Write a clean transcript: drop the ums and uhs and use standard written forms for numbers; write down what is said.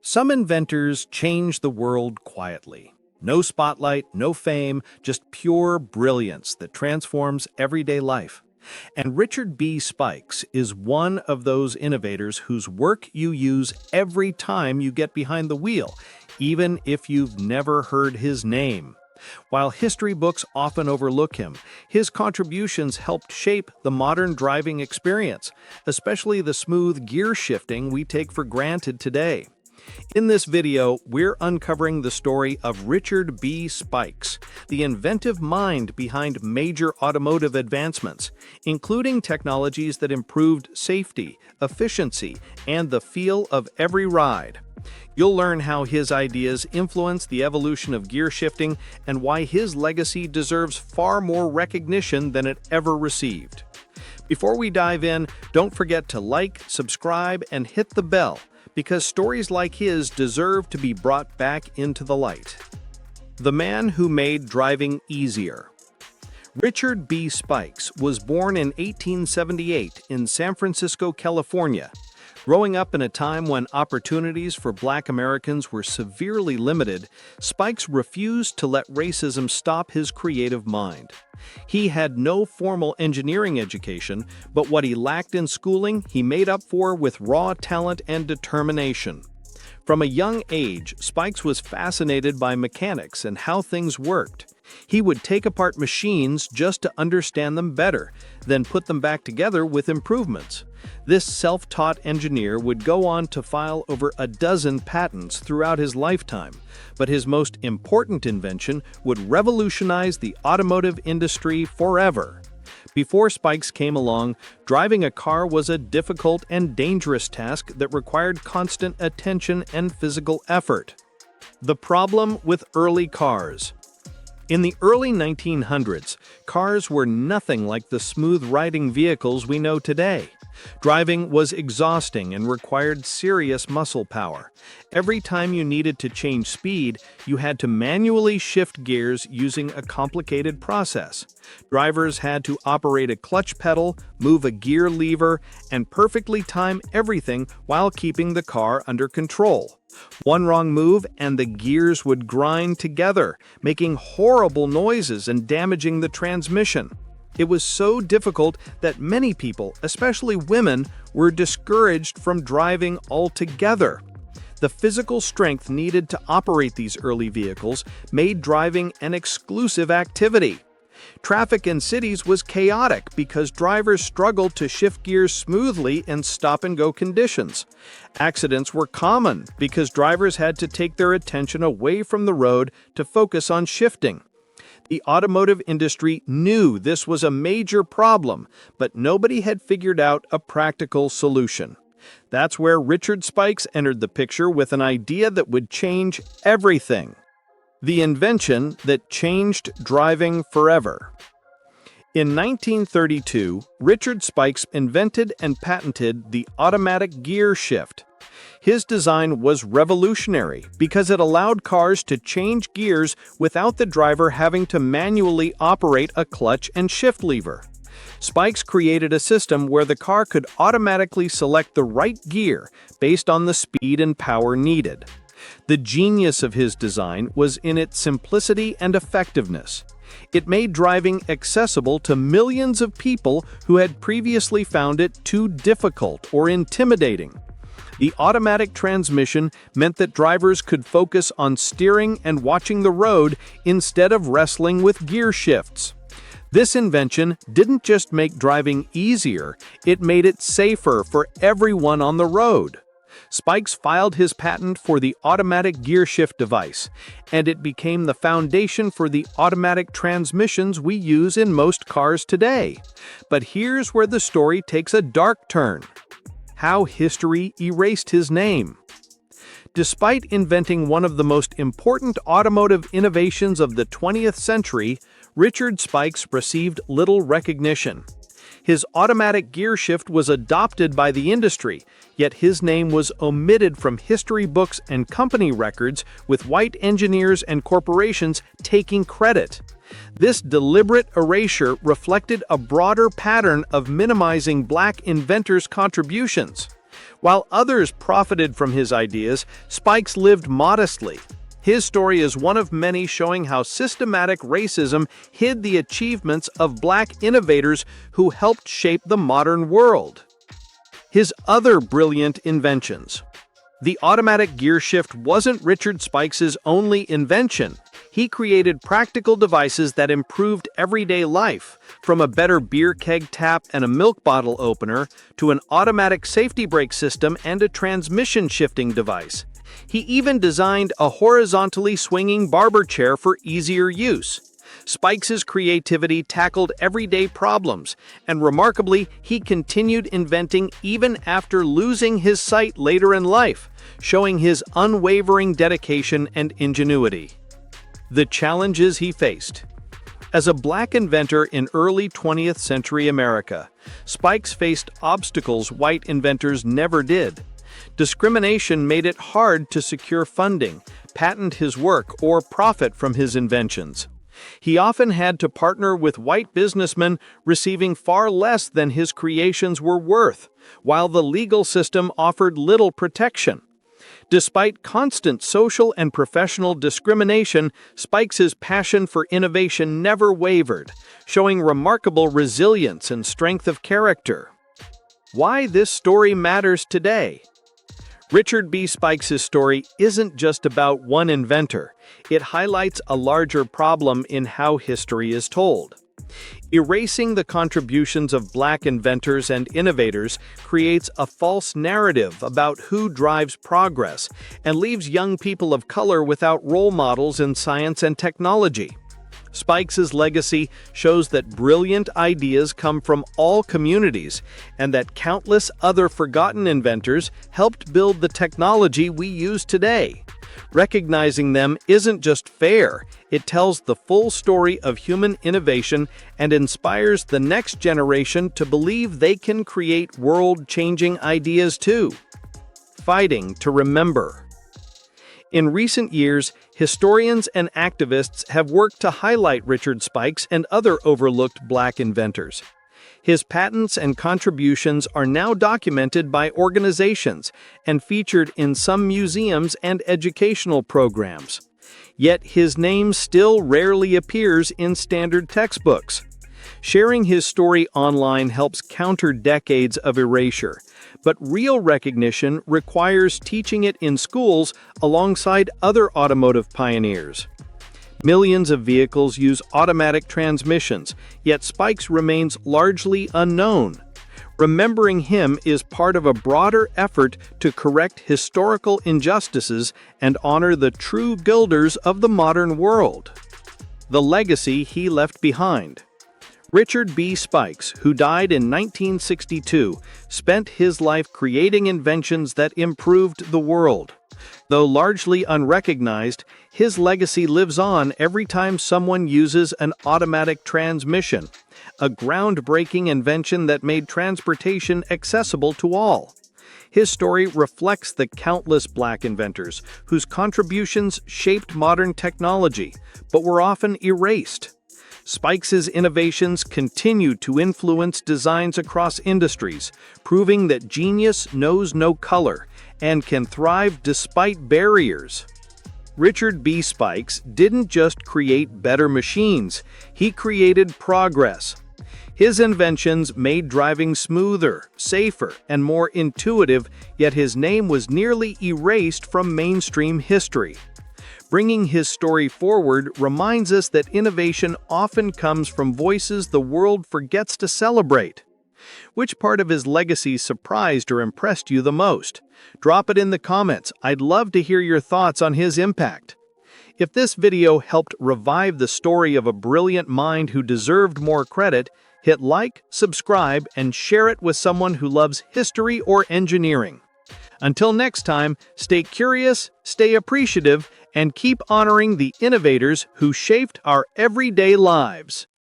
Some inventors change the world quietly. No spotlight, no fame, just pure brilliance that transforms everyday life. And Richard B. Spikes is one of those innovators whose work you use every time you get behind the wheel, even if you've never heard his name. While history books often overlook him, his contributions helped shape the modern driving experience, especially the smooth gear shifting we take for granted today. In this video, we're uncovering the story of Richard B. Spikes, the inventive mind behind major automotive advancements, including technologies that improved safety, efficiency, and the feel of every ride. You'll learn how his ideas influenced the evolution of gear shifting and why his legacy deserves far more recognition than it ever received. Before we dive in, don't forget to like, subscribe, and hit the bell, because stories like his deserve to be brought back into the light. The man who made driving easier. Richard B. Spikes was born in 1878 in San Francisco, California. Growing up in a time when opportunities for Black Americans were severely limited, Spikes refused to let racism stop his creative mind. He had no formal engineering education, but what he lacked in schooling, he made up for with raw talent and determination. From a young age, Spikes was fascinated by mechanics and how things worked. He would take apart machines just to understand them better, then put them back together with improvements. This self-taught engineer would go on to file over a dozen patents throughout his lifetime, but his most important invention would revolutionize the automotive industry forever. Before Spikes came along, driving a car was a difficult and dangerous task that required constant attention and physical effort. The problem with early cars. In the early 1900s, cars were nothing like the smooth-riding vehicles we know today. Driving was exhausting and required serious muscle power. Every time you needed to change speed, you had to manually shift gears using a complicated process. Drivers had to operate a clutch pedal, move a gear lever, and perfectly time everything while keeping the car under control. One wrong move and the gears would grind together, making horrible noises and damaging the transmission. It was so difficult that many people, especially women, were discouraged from driving altogether. The physical strength needed to operate these early vehicles made driving an exclusive activity. Traffic in cities was chaotic because drivers struggled to shift gears smoothly in stop-and-go conditions. Accidents were common because drivers had to take their attention away from the road to focus on shifting. The automotive industry knew this was a major problem, but nobody had figured out a practical solution. That's where Richard Spikes entered the picture with an idea that would change everything. The invention that changed driving forever. In 1932, Richard Spikes invented and patented the automatic gear shift. His design was revolutionary because it allowed cars to change gears without the driver having to manually operate a clutch and shift lever. Spikes created a system where the car could automatically select the right gear based on the speed and power needed. The genius of his design was in its simplicity and effectiveness. It made driving accessible to millions of people who had previously found it too difficult or intimidating. The automatic transmission meant that drivers could focus on steering and watching the road instead of wrestling with gear shifts. This invention didn't just make driving easier, it made it safer for everyone on the road. Spikes filed his patent for the automatic gear shift device, and it became the foundation for the automatic transmissions we use in most cars today. But here's where the story takes a dark turn. How history erased his name. Despite inventing one of the most important automotive innovations of the 20th century, Richard Spikes received little recognition. His automatic gear shift was adopted by the industry, yet his name was omitted from history books and company records, with white engineers and corporations taking credit. This deliberate erasure reflected a broader pattern of minimizing Black inventors' contributions. While others profited from his ideas, Spikes lived modestly. His story is one of many showing how systematic racism hid the achievements of black innovators who helped shape the modern world. His other brilliant inventions. The automatic gear shift wasn't Richard Spikes' only invention. He created practical devices that improved everyday life, from a better beer keg tap and a milk bottle opener to an automatic safety brake system and a transmission shifting device. He even designed a horizontally swinging barber chair for easier use. Spikes' creativity tackled everyday problems, and remarkably, he continued inventing even after losing his sight later in life, showing his unwavering dedication and ingenuity. The challenges he faced. As a black inventor in early 20th century America, Spikes faced obstacles white inventors never did. Discrimination made it hard to secure funding, patent his work, or profit from his inventions. He often had to partner with white businessmen, receiving far less than his creations were worth, while the legal system offered little protection. Despite constant social and professional discrimination, Spikes' passion for innovation never wavered, showing remarkable resilience and strength of character. Why this story matters today. Richard B. Spikes' story isn't just about one inventor. It highlights a larger problem in how history is told. Erasing the contributions of black inventors and innovators creates a false narrative about who drives progress and leaves young people of color without role models in science and technology. Spikes' legacy shows that brilliant ideas come from all communities and that countless other forgotten inventors helped build the technology we use today. Recognizing them isn't just fair, it tells the full story of human innovation and inspires the next generation to believe they can create world-changing ideas too. Fighting to remember. In recent years, historians and activists have worked to highlight Richard Spikes and other overlooked black inventors. His patents and contributions are now documented by organizations and featured in some museums and educational programs. Yet his name still rarely appears in standard textbooks. Sharing his story online helps counter decades of erasure, but real recognition requires teaching it in schools alongside other automotive pioneers. Millions of vehicles use automatic transmissions, yet Spikes remains largely unknown. Remembering him is part of a broader effort to correct historical injustices and honor the true builders of the modern world. The legacy he left behind. Richard B. Spikes, who died in 1962, spent his life creating inventions that improved the world. Though largely unrecognized, his legacy lives on every time someone uses an automatic transmission, a groundbreaking invention that made transportation accessible to all. His story reflects the countless black inventors whose contributions shaped modern technology, but were often erased. Spikes' innovations continue to influence designs across industries, proving that genius knows no color and can thrive despite barriers. Richard B. Spikes didn't just create better machines, he created progress. His inventions made driving smoother, safer, and more intuitive, yet his name was nearly erased from mainstream history. Bringing his story forward reminds us that innovation often comes from voices the world forgets to celebrate. Which part of his legacy surprised or impressed you the most? Drop it in the comments. I'd love to hear your thoughts on his impact. If this video helped revive the story of a brilliant mind who deserved more credit, hit like, subscribe, and share it with someone who loves history or engineering. Until next time, stay curious, stay appreciative, and keep honoring the innovators who shaped our everyday lives.